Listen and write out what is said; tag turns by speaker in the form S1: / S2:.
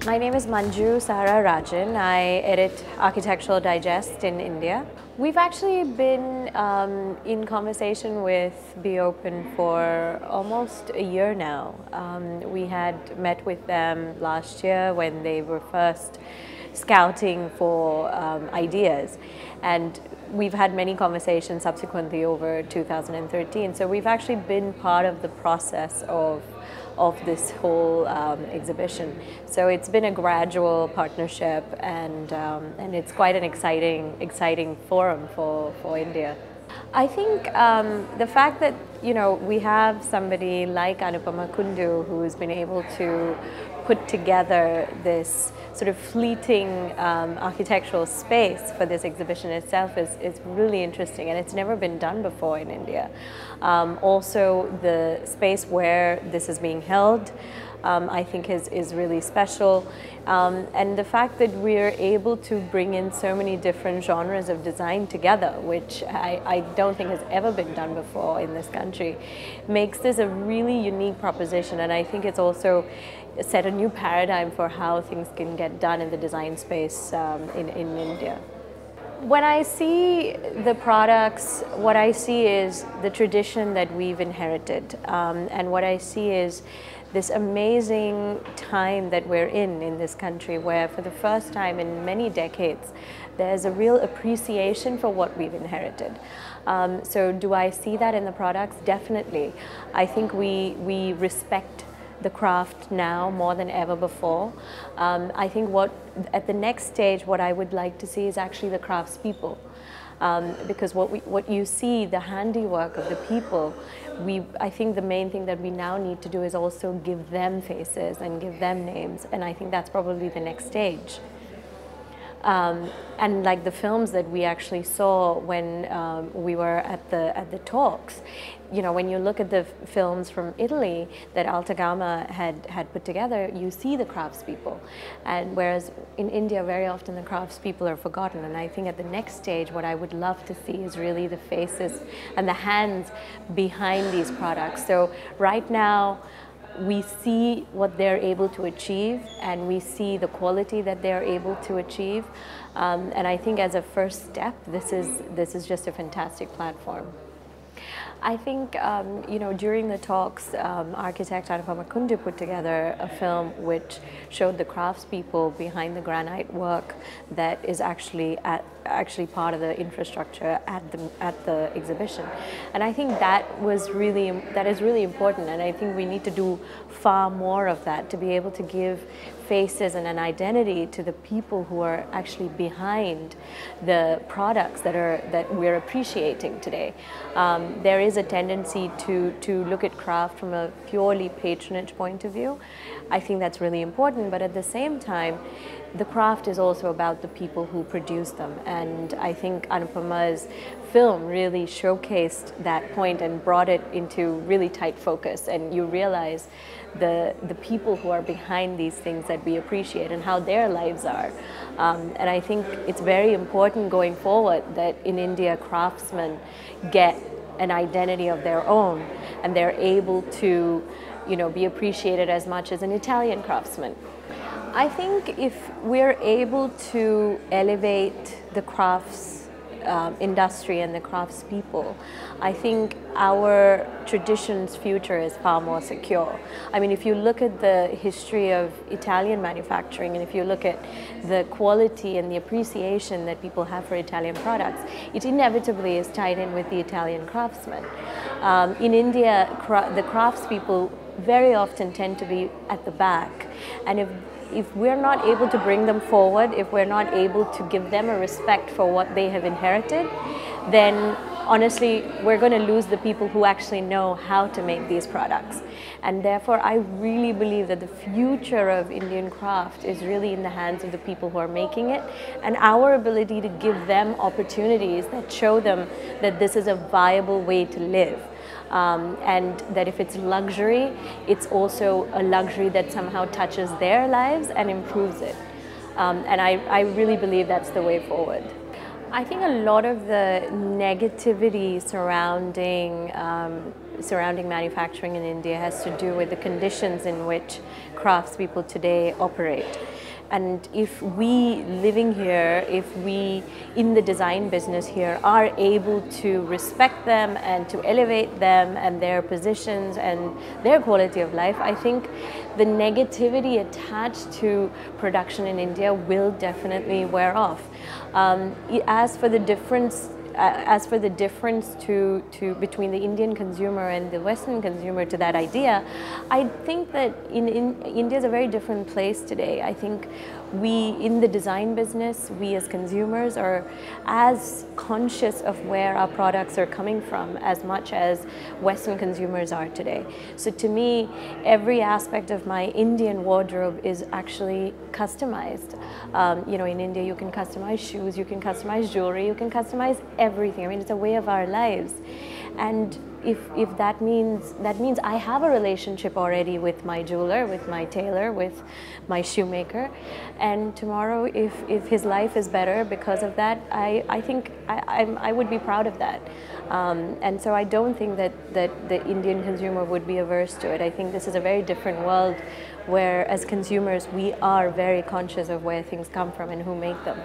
S1: My name is Manju, Sara, Rajan. I edit Architectural Digest in India. We've actually been in conversation with Be Open for almost a year now. We had met with them last year when they were first scouting for ideas, and we've had many conversations subsequently over 2013. So we've actually been part of the process of this whole exhibition. So it's been a gradual partnership, and it's quite an exciting forum for India. I think the fact that we have somebody like Anupama Kundu who's been able to put together this sort of fleeting architectural space for this exhibition itself is really interesting, and it's never been done before in India. Also, the space where this is being held, I think is really special, and the fact that we're able to bring in so many different genres of design together, which I don't think has ever been done before in this country, makes this a really unique proposition, and I think it's also set a new paradigm for how things can get done in the design space in India. When I see the products, what I see is the tradition that we've inherited, and what I see is this amazing time that we're in this country, where for the first time in many decades there's a real appreciation for what we've inherited. So do I see that in the products? Definitely. I think we respect the craft now more than ever before. I think at the next stage, what I would like to see is actually the craftspeople. Because what you see, the handiwork of the people, I think the main thing that we now need to do is also give them faces and give them names, and I think that's probably the next stage. And like the films that we actually saw when we were at the talks, when you look at the films from Italy that Altagama had put together, you see the craftspeople. And whereas in India, very often the craftspeople are forgotten. And I think at the next stage, what I would love to see is really the faces and the hands behind these products. So right now, we see what they're able to achieve, and we see the quality that they're able to achieve. And I think as a first step, this is just a fantastic platform. I think, during the talks, architect Anupama Kundu put together a film which showed the craftspeople behind the granite work that is actually part of the infrastructure at the exhibition. And I think that is really important, and I think we need to do far more of that to be able to give faces and an identity to the people who are actually behind the products that we're appreciating today. There is a tendency to look at craft from a purely patronage point of view. I think that's really important, but at the same time, the craft is also about the people who produce them, and I think Anupama's film really showcased that point and brought it into really tight focus, and you realize the people who are behind these things that we appreciate and how their lives are. And I think it's very important going forward that in India craftsmen get an identity of their own, and they're able to be appreciated as much as an Italian craftsman. I think if we're able to elevate the crafts industry and the craftspeople, I think our tradition's future is far more secure. I mean, if you look at the history of Italian manufacturing, and if you look at the quality and the appreciation that people have for Italian products, it inevitably is tied in with the Italian craftsmen. In India, the craftspeople very often tend to be at the back, and if we're not able to bring them forward, if we're not able to give them a respect for what they have inherited, then honestly, we're going to lose the people who actually know how to make these products. And therefore, I really believe that the future of Indian craft is really in the hands of the people who are making it, and our ability to give them opportunities that show them that this is a viable way to live. And that if it's luxury, it's also a luxury that somehow touches their lives and improves it. And I really believe that's the way forward. I think a lot of the negativity surrounding manufacturing in India has to do with the conditions in which craftspeople today operate. And if we living here, if we in the design business here are able to respect them and to elevate them and their positions and their quality of life, I think the negativity attached to production in India will definitely wear off. As for the difference between the Indian consumer and the Western consumer to that idea, I think that India is a very different place today. I think we in the design business, we as consumers are as conscious of where our products are coming from as much as Western consumers are today. So to me, every aspect of my Indian wardrobe is actually customized. You know, in India you can customize shoes, you can customize jewelry, you can customize everything. I mean, it's a way of our lives. And if that means I have a relationship already with my jeweler, with my tailor, with my shoemaker, and tomorrow if his life is better because of that, I think I would be proud of that. And so I don't think that the Indian consumer would be averse to it. I think this is a very different world where as consumers we are very conscious of where things come from and who make them.